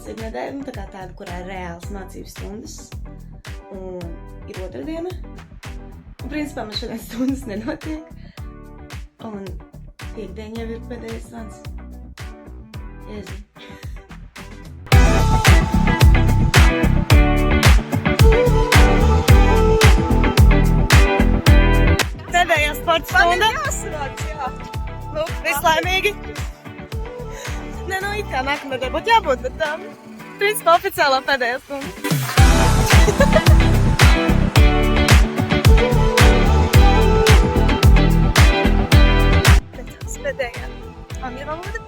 mācību nedēļa, tā kā tāda, kurā ir reāls mācības stundas. Un ir otrdiena. Un principā man šodien stundas nenotiek. Un piekdiena jau ir pēdējais zvans. Jēzu. Pēdējā sporta stunda. Man ir jāsavāc, jā. Nu, vislaimīgi. Nē, nu, it kā nākamnedēļ būtu jābūt, bet principā oficiālā pēdējā stunda. Pēdējā angļu valoda.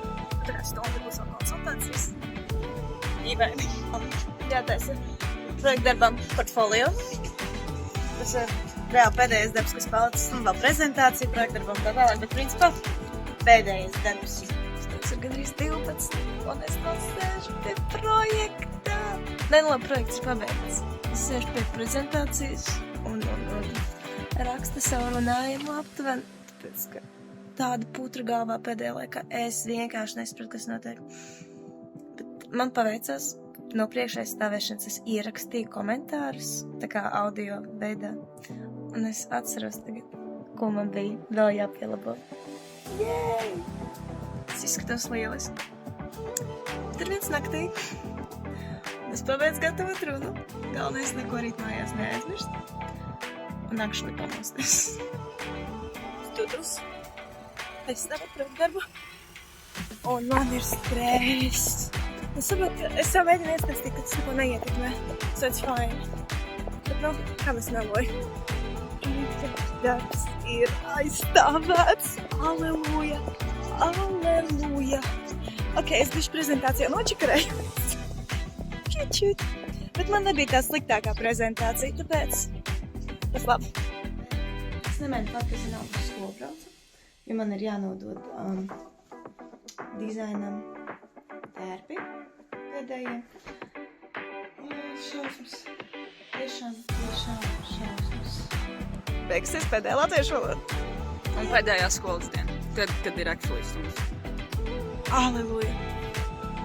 Otrā stunda būs vēl konsultācijas. Īvaini. Jātaisa projektdarbam portfolio. Tas ir reāli pēdējais darbs, kas palicis, un vēl prezentācija projektdarbam tā vēlāk, bet principā pēdējais darbs. Tas ir gandrīz 12, un es vēl sēžu pie projekta. Nē, nu labi, projekts ir pabeigts. Es sēžu pie prezentācijas un raksta savu runājumu aptuveni, tāpēc, ka tāda putra galvā pēdējā laikā es vienkārši nesapratu, kas notiek. Bet man paveicās. No priekšaizstāvēšanas es ierakstīju komentārus, tā kā audio veidā. Un es atceros tagad, ko man bija vēl jāpielabo. Jej! Tas izskatās lieliski. Tur viens naktī. Es pabeidzu gatavot runu. Galvenais neko rīt mājās neaizmirst. Un nakšu pamosties. Studus. Es savu projektdarbu. Un man ir stress. Es saprotu, ka es savu mēģinu iestāstīt, ka tas neko neietekmē. So it's fine. Bet, nu, kā mēs meloju? Darbs ir aizstāvēts. Aleluja! Aleluja! Ok, es bišķi prezentācijā nočakarēju. Čut. Bet man nebija tā sliktākā prezentācija, tāpēc tas labi. Es nemēģinu pat, ka es nav uz skolu braucu, jo man ir jānodod dizainam tērpi pēdējiem. Šausmas. Tiešām šausmas. Beigsies pēdējā latviešu valoda. Un pēdējā skolas diena, kad ir actually stundas. Aleluja!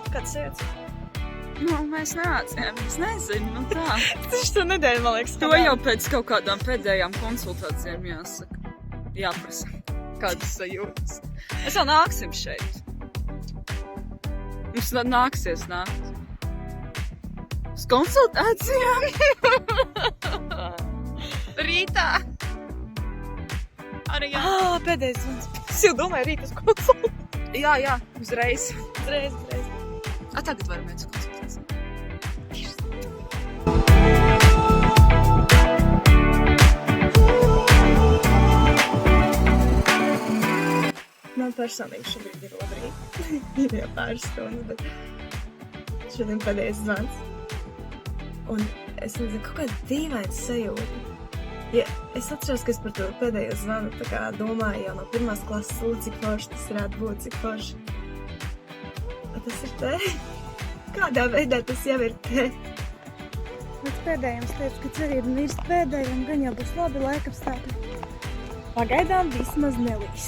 Kāds sēdz? Nu, mēs neācījām, es nezinu, nu tā. Tas šo nedēļu, man liekas, To jau pēc kaut kādām pēdējām konsultācijām jāsaka. Jāprasa, kādas sajūtas. Mēs vēl nāksim šeit. Mums vēl nāksies nākt. Uz konsultācijām. Rītā. Arī jā. Pēdējais zvans. Es jau domāju, rīt uz konsultāciju. Jā, uzreiz. Uzreiz. Tagad varam iet uz konsultāciju. Man personīgi šobrīd ir labrīt. Ir jau pāris stundas, bet šodien pēdējais zvans. Un es nezinu, kaut kāda dīvaina sajūta. Ja es atceros, ka es par to pēdējo zvanu tā kā domāju jau no pirmās klases, cik forši tas varētu būt, cik forši. Bet tas ir te. Kādā veidā tas jau ir te? Līdz pēdējiem teicu, ka cerība mirst pēdējiem, gan jau būs labi laikapstākļi. Pagaidām vismaz nelīs.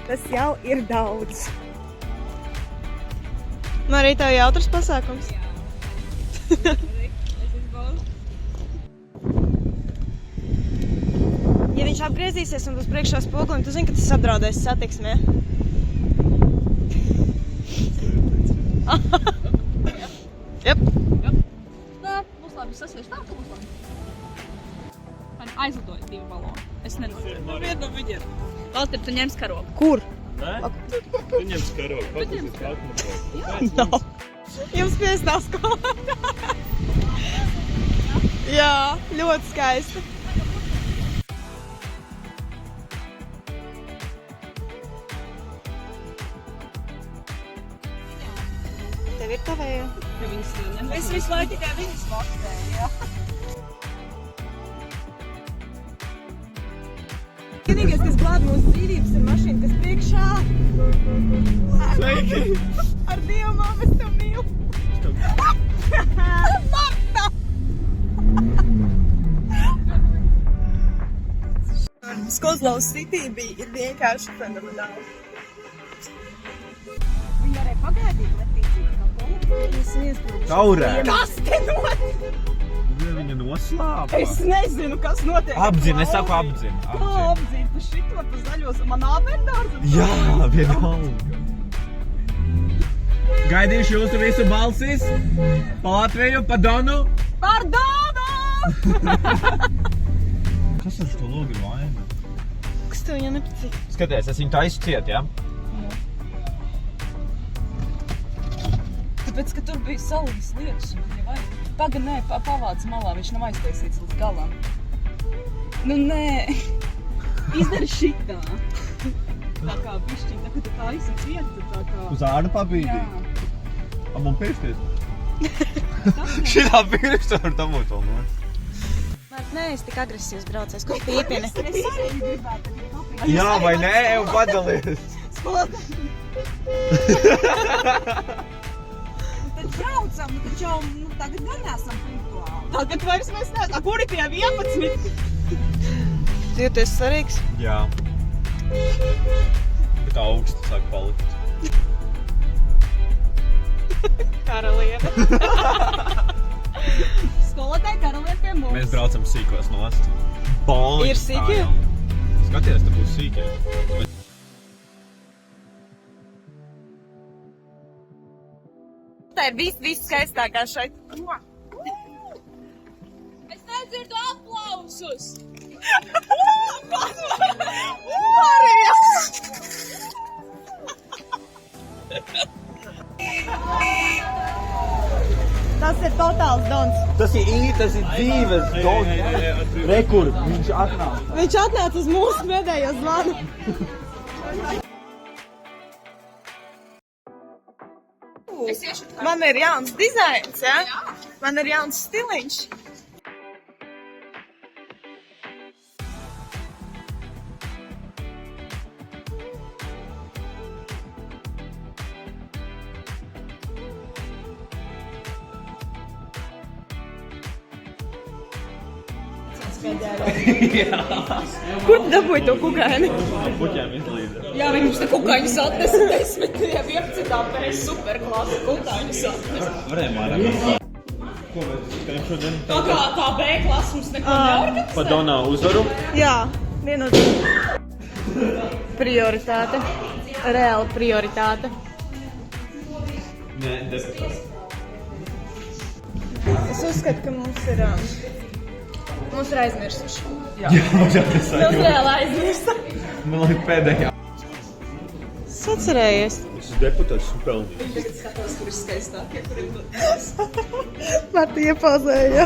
Tas jau ir daudz. Nu arī tev jautrs pasākums. Ja viņš apgriezīsies un būs priekšā spogulim, tu zini, ka tas apdraudēs satiksmē. Jep. Tā, būs labi, sasvieši tā, ka būs labi. Aizlidoja 2 baloni. Es nedodu. Vienu viņiem. Valter, tu ņems karogu. Kur? Nē? Tu ņems karogu, patīsies kāpnu. Nav. Jums piestāv skolā. Jā, ļoti skaisti. Tev ir tavēja. Es visu laiku tikai viņas vaktēju, jā. Vienīgais, kas glāb mūsu dzīvības, ir mašīna, kas priekšā. Sveiki! Ar Dievu, mamma, es tev mīlu. Marta! Skozlovas City ir vienkārši fenomenāli. Viņa arī pagaidīja letīcīgi kā polu. Taurē! Kas te notiek? Viņa noslāpa. Es nezinu, kas notiek. Apdzina, es saku apdzina. Kā apdzīt? Tu šito, tu zaļos manā bērnārzu? Jā, vienalga. Gaidīšu jūsu visu balsis. Pa Latviju, pa Donu. Par Donu! Kas ar šo logu ir vaina? Kas tev jau nepatīk? Skaties, es viņu taisu ciet, ja? Tāpēc, ka tur bija salīgas lietas, un viņa vajag. Paga, nē, pavāc malā, viņš nav aiztaisīts līdz galam. Nu, nē. Izdari šitā. Tā kā bišķiņ, tā kā tu taisi cietu, tā kā... Uz ārnu pabīdī. Jā. A man pirsties? Šitā pirkstu var dabūt vēl no. Mārt, nē, es tik agresīvs braucējs, ko pīpini. Es arī gribētu. Jā, vai nē, jau padalies. Tad braucam, nu taču jau, nu tagad gan esam punktuāli. Tagad vairs mēs neesam. Kuri pie 11? Tu jūties svarīgs? Jā. Bet augstu sāk palikt. Karaliene. Skolotāji karaliet pie mums. Mēs braucam sīkos nost. Boliņu Ir sīkie? stājām. Skaties, te būs sīkie. Tā ir viss skaistākā šeit. Es nedzirdu aplausus. Tas ir totāls dons. Tas ir dzīves dons. Rekur, viņš atnāk. Viņš atnāca uz mūsu pēdējo zvanu. Man ir jauns dizains, ja? Man ir jauns stiliņš. Kur tu dabūji to kukaiņu? Puķiem izlīdē. Jā, viņi mums te kukaiņus atnesa 10. 11. pēc superklasa kukaiņus atnesa. Varējām vairāk. Ko mēs skatām šodien? Tā kā tā B klasa mums neko neorganizē. Pa Donā uzvaru. Jā, vienot. Prioritāte. Reāla prioritāte. Nē, deputāts. Es uzskatu, ka mums ir aizmirsuši. Jā, tas Mums ir. reāli aizmirsta. Man liekas pēdējā. Es atcerējies. Es esmu deputāts un pelnījis. Tagad skatos, kur ir skaistākie, kur ir Marta iepazēja.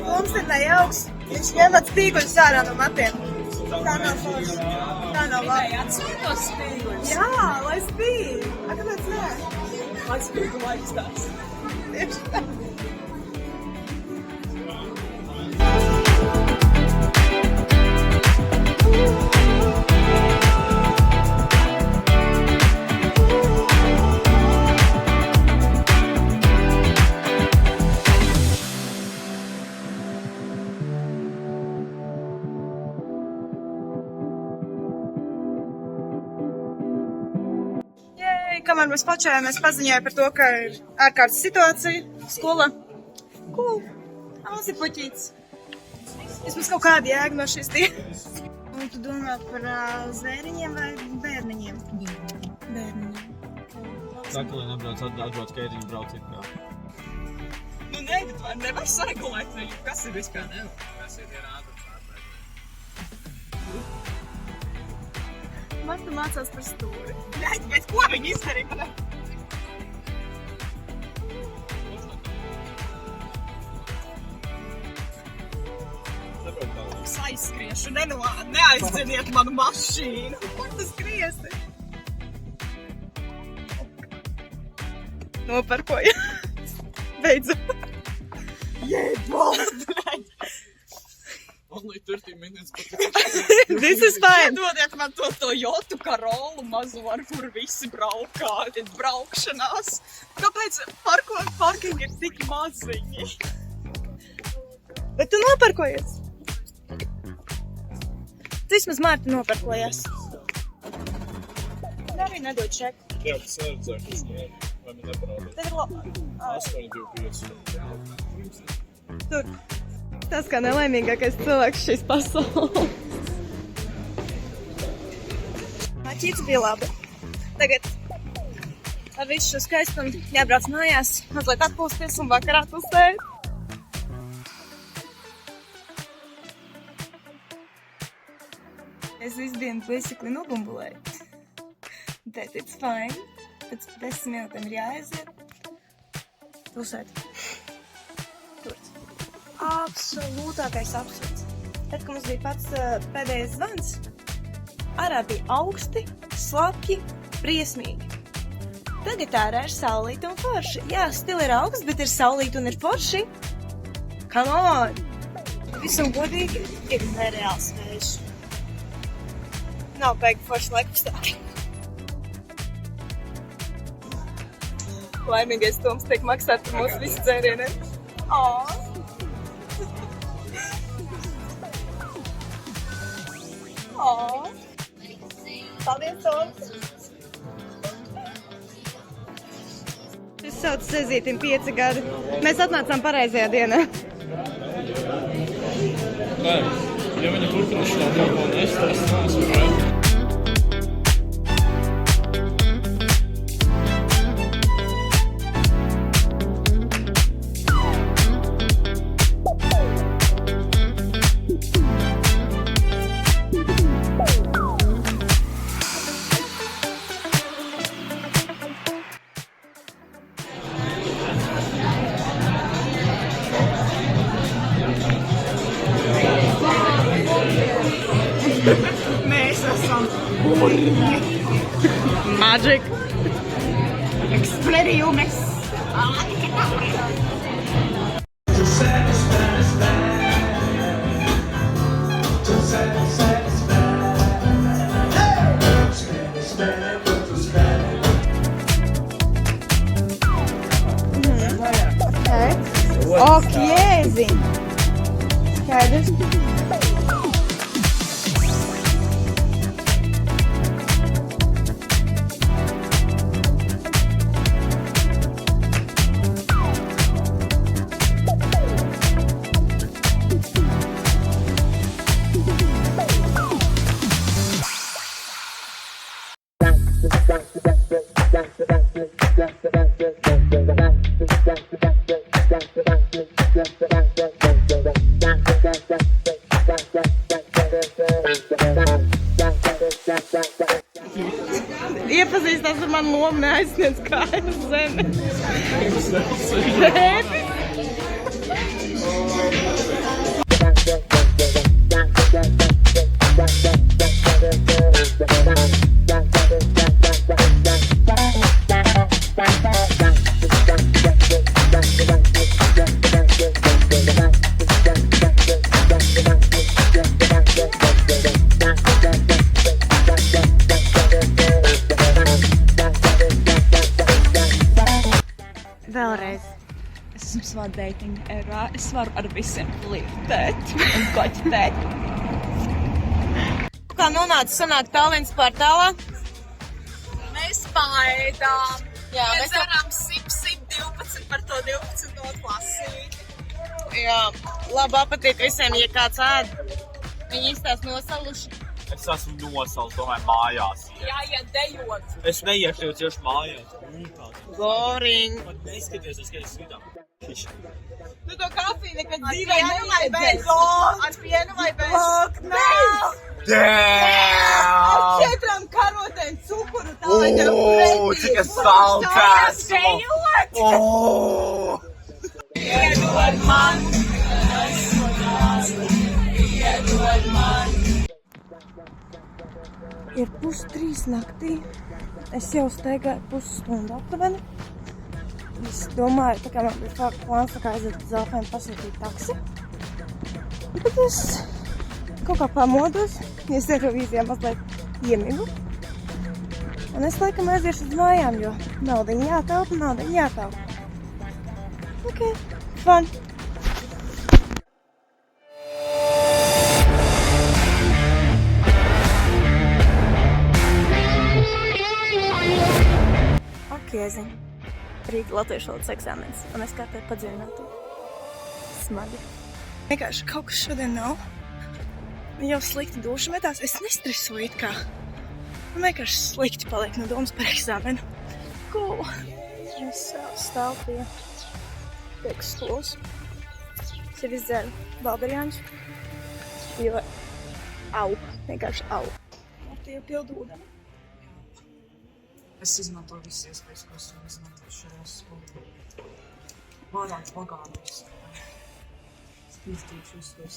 Mums ir nejauks. Viņš ņemat spīguļus ārā no matiem. Tā nav forši. Tā nav labi. atsūtos spīguļus. Jā, lai spīd. A, kāpēc nē? Lai spīgu laiks tās. Tieši tā. Kamēr mēs pačējāmies, paziņoja par to, ka ir ārkārtas situācija skolā. Cool. Mums ir puķītis. Vismaz kaut kāda jēga no šīs dienas. Un tu domā par zvēriņiem vai bērniņiem? Bērniņiem. Saka, lai atbrauc skaitiņu braucīt kā. Nu nē, bet var nevar saregulēt viņu. Kas ir vispār nevar? Kas ir ātrums ātrāk? Marta mācās par stūri. Bet ko viņi izdarīja? Es aizskriešu, neaizdzeniet manu mašīnu. Kur tu skriesi? Noparkoja. Beidzot. Only 30 minutes, but This is fine. Dodiet man to Toyota Corolla mazu, ar kur visi braukā, braukšanās. Kāpēc parking ir tik maziņi? Bet tu noparkojies. Tu vismaz Marta noparkojies. Arī nedod čeku. Jā, tas redzēja, kas Tad ir labi. 8,25. Tur. Tas kā nelaimīgākais cilvēks šīs pasaules. Maķīts bija labi. Tagad ar visu šo skaistumu jābrauc mājās, mazliet atpūsties un vakarā pusēt. Es visu dienu basically nobumbulēju. But it's fine. Pēc 10 minūtēm ir jāaiziet. Pusēt. Turts. Absolūtākais absurds. Tad, kad mums bija pats pēdējais zvans, ārā bija augsti, slapji, briesmīgi. Tagad ārā ir saulīti un forši. Jā, stili ir augsts, bet ir saulīti un ir forši. Come on! Visam godīgi ir nereāls vējš. Nav baigi forši laikapstākļi. Laimīgais Toms tiek maksāt par mūsu visu dzērieniem. Paldies, Toms! Es saucu Sezītim 5 gadi. Mēs atnācām pareizajā dienā. Nē, ja viņi turpina šo kaut nest, tas neesmu pret. Mēs esam Magic Experience. Ok, Jēzi! Skaidrs. Iepazīstās ar manu lomu, neaizsniedz kājas zemi. Vēlreiz. Es esmu savā dating erā. Es varu ar visiem flirtēt un koķitēt. Kā nonāca sanāk Tallinas portālā? Mēs paēdām. Jā, mēs varam 112 par to 12. klasīti. Jā, labu apetīti visiem, ja kāds ēd. Viņi izstās nosaluši. Es esmu nosals, domāju, mājās. Jāiet dejot. Es neiešu jau cieši mājās. Boring. Man neskaties, es skaties svidām. Tu to kafiju nekad dzīvē neiedzēsi. Ar pienu vai bez? Lok, nē! Ar 4 karotēm cukuru tā, lai tev pretī. Cik es saldēs! Iedod man! Iedod man! Ir 2:03 naktī. Es jau staigāju pusstundu aptuveni. Es domāju, tā kā man bija plāns aiziet uz Zelfēm pasūtīt taksi. Bet es kaut kā pamodos, es Eirovīzijā mazliet iemigu. Un es laikam aiziešu uz mājām, jo naudiņa jātaupa. Ok, fun. Jēziņ. Rīga latviešu valodas eksāmens, un es kārtēju padziļinātu. Smagi. Vienkārši kaut kas šodien nav. Jau slikti duša metās, es nestresoju it kā. Man vienkārši slikti paliek no domas par eksāmenu. Cool. Es stāvu pie priekšskolas. Sev izdzēru balderjāņus, jo vienkārši au. Tie jau pildu ūdeni. Es izmantoju visas iespējas, ko esmu izmantojuši šajā skolā. Vairākas bagātas. Izdarīšu uzskos.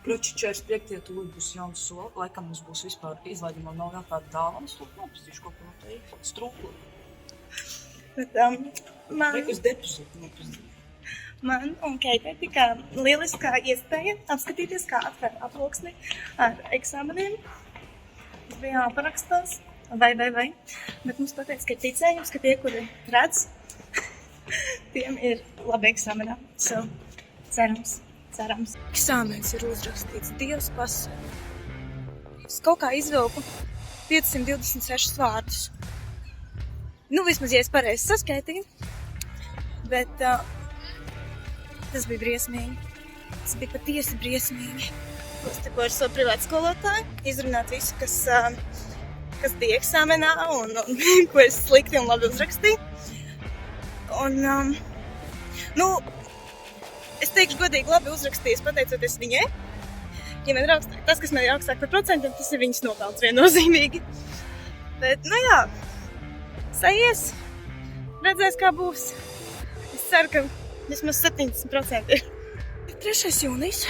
Kroči 45. tūlīt būs jauns soli. Laikam mums būs vispār izlaidumā nav jāpār dāvanas. Lūk, nopistīšu kaut ko no te strūklu. Bet Reikus depozītu nopistīšu. man un Keitei tika lieliskā iespēja apskatīties, kā atver aploksni ar eksāmeniem. Mums bija jāparakstās, vai. Bet mums pateica, ka ir ticējums, ka tie, kuri redz, tiem ir labi eksāmenā. So, cerams. Eksāmens ir uzrakstīts Dievs pasē. Es kaut kā izvilku 526 vārdus. Nu, vismaz, ja es pareizi saskaitīju. Bet tas bija briesmīgi. Tas bija patiesi briesmīgi. Es tikko ar savu privātu skolotāju izrunāt visu, kas bija eksāmenā un ko es slikti un labi uzrakstīju. Un, es teikšu godīgi labi uzrakstījis, pateicoties viņai. Ja man ir augstāk, tas, kas man ir augstāk par procentiem, tas ir viņas nopelns viennozīmīgi. Bet, sajies, redzēs, kā būs. Es ceru, ka vismaz 70% ir. 3. jūnijas,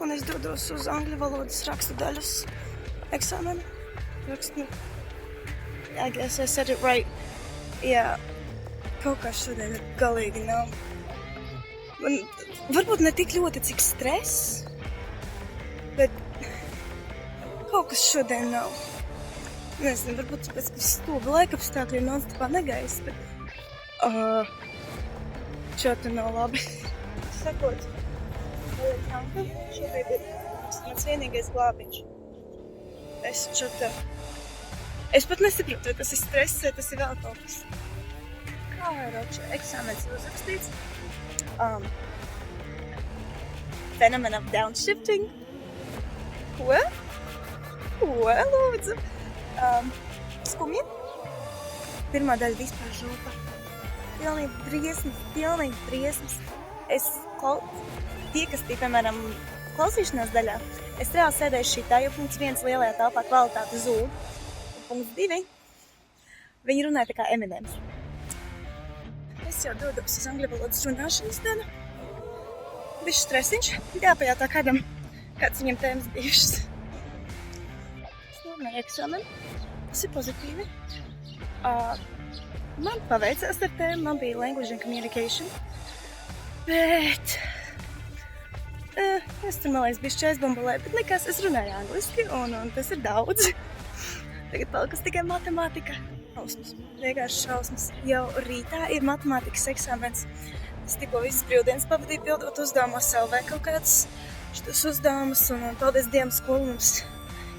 un es dodos uz angļu valodas rakstu daļas eksāmenu. I guess I said it right. Jā, kaut kā šodien galīgi nav. Man varbūt ne tik ļoti, cik stress, bet kaut kas šodien nav. Nezinu, varbūt tāpēc, ka stūba laikapstākļi nav tā negaisa, bet čota nav labi. Sakot, šobrīd ir mans vienīgais glābiņš. Es pat nesaprotu, vai tas ir stress, vai tas ir vēl kaut kas. Kā ir eksāmens uzrakstīts? Phenomenon of downshifting. Ko, lūdzu? Skumji. Pirmā daļa vispār žūpa. Pilnīgi briesmas. Tie, kas bija, piemēram, klausīšanās daļā, es reāli sēdēju šitā, jo punkts 1 lielajā telpā kvalitāte zūd. Punkts 2. Viņi runāja tā kā Eminems. Es jau dodos uz angļu valodas runāšanas dienu. Bišķi stresiņš. Jāpajautā kādam, kāds viņam tēmas bijušas. Es norunāju eksāmenu. Tas ir pozitīvi. Man paveicās ar tēmu. Man bija language and communication. Bet es tur, man liekas, bišķi aizbombalēju. Bet nekas, es runāju angliski un tas ir daudz. Tagad palikas tikai matemātika. Šausmas. Vienkārši šausmas. Jau rītā ir matemātikas eksāmens. Es tikko visas brīvdienas pavadīju pildot uzdevumos LV kaut kādus šitos uzdevumus, un paldies Dievam skolu mums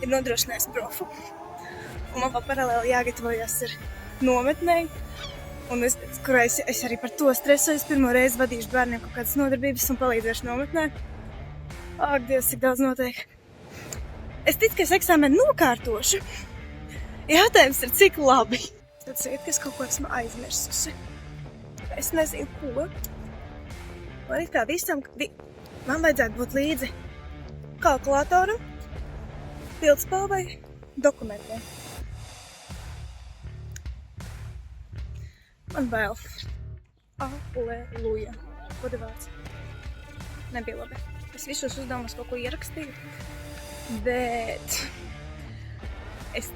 ir nodrošinājis profu. Un man vēl paralēli jāgatavojas ar nometnei, un kurā es arī par to stresoju. Es pirmo reizi vadīšu bērniem kaut kādas nodarbības un palīdzēšu nometnē. Ak, Dievs, cik daudz notiek. Es ticu, ka es eksāmenu nokārtošu. Jātājums ir, cik labi. Tad sēd, ka es kaut ko esmu aizmirsusi. Es nezinu, ko. Man ir kā visam, man vajadzētu būt līdzi kalkulātoram, pildspalvai, dokumentiem. Man bail. Aleluja. Kodavāts. Nebija labi. Es visos uzdevumus kaut ko ierakstīju, bet es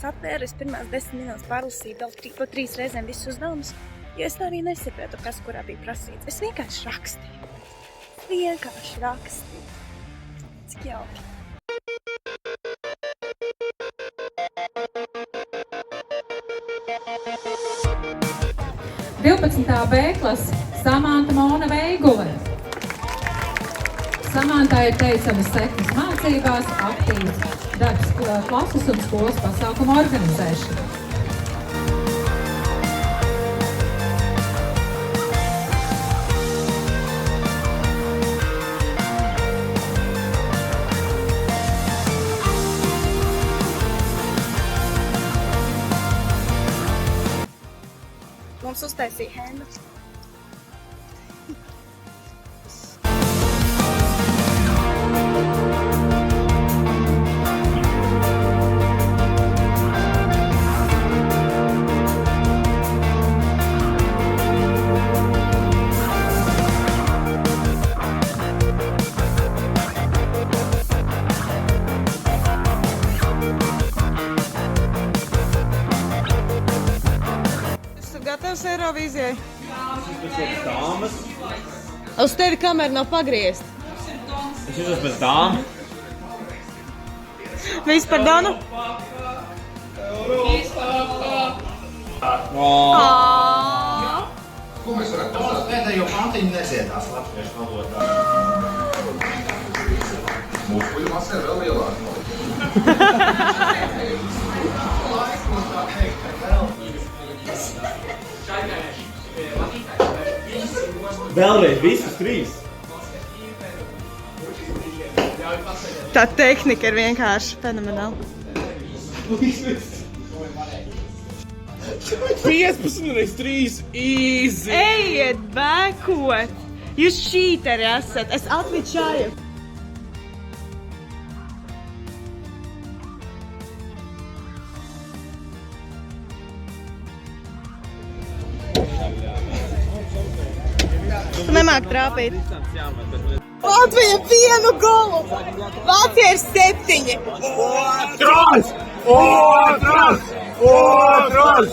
atvēru, es pirmās 10 minūtes pārlasīju vēl pa 3 reizēm visus uzdevumus, jo es arī nesapratu, kas kurā bija prasīts. Es vienkārši rakstīju. Cik jauki. B klase Samanta Mona Veigule. Samantā ir teicamas sekmes mācībās, aktīvs darbs klases un skolas pasākumu organizēšana. uztaisīja hennu. Esat gatavs Eirovīzijai? Dāmas. Uz tevi kamera nav pagriezta. Es jūtos pēc dāmas. Viss par Donu? Ko mēs varam pastāstīt? Pēdējo pantiņu neziedās latviešu valodā. Mūsu puļu masē vēl lielāka. Vēlreiz, visus trīs. Tā tehnika ir vienkārši fenomenāla. 15 reiz 3 easy! Ejiet, bēkot! Jūs šīteri esat! Es atvičāju! Tu nemāk trāpīt. Latvija vienu golu! Vācija ir 7! Otrs! Otrs! Otrs!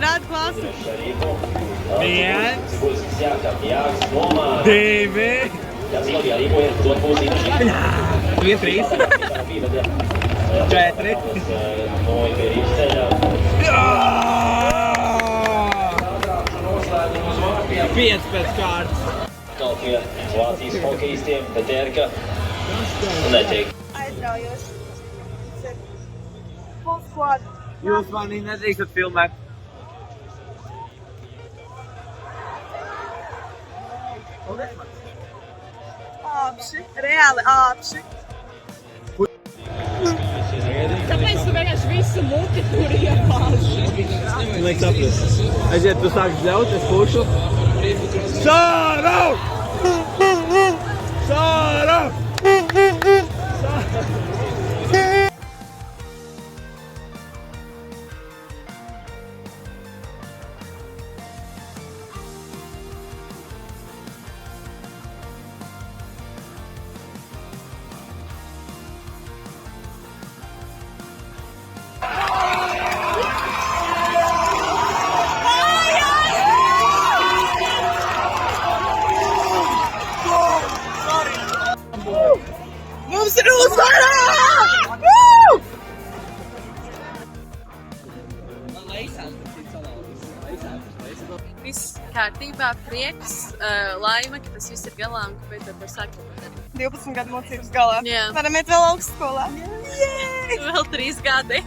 Rāda klasi! 1, 2, 3, 4. 5 pēc kārtas. Pie Vācijas hokejistiem, bet Erka netiek. Aizraujos. Full squad. Jūs mani nedrīkstat filmēt. Āpši. Reāli āpši. Kāpēc tu vienkārši visu muti tur iepāži? Liek saprast. Aiziet, tu sāks ļaut, es pušu. Sārau! Sārau! Mums ir uzvara! Viss kārtībā, prieks, laime, ka tas viss ir galā un ka beidzot var sākt to darīt. 12 gadu mocības galā. Jā. Varam iet vēl augstskolā. Vēl 3 gadi.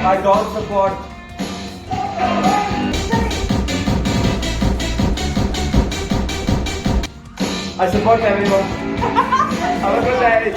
I don't support. I support everyone. Have a good day.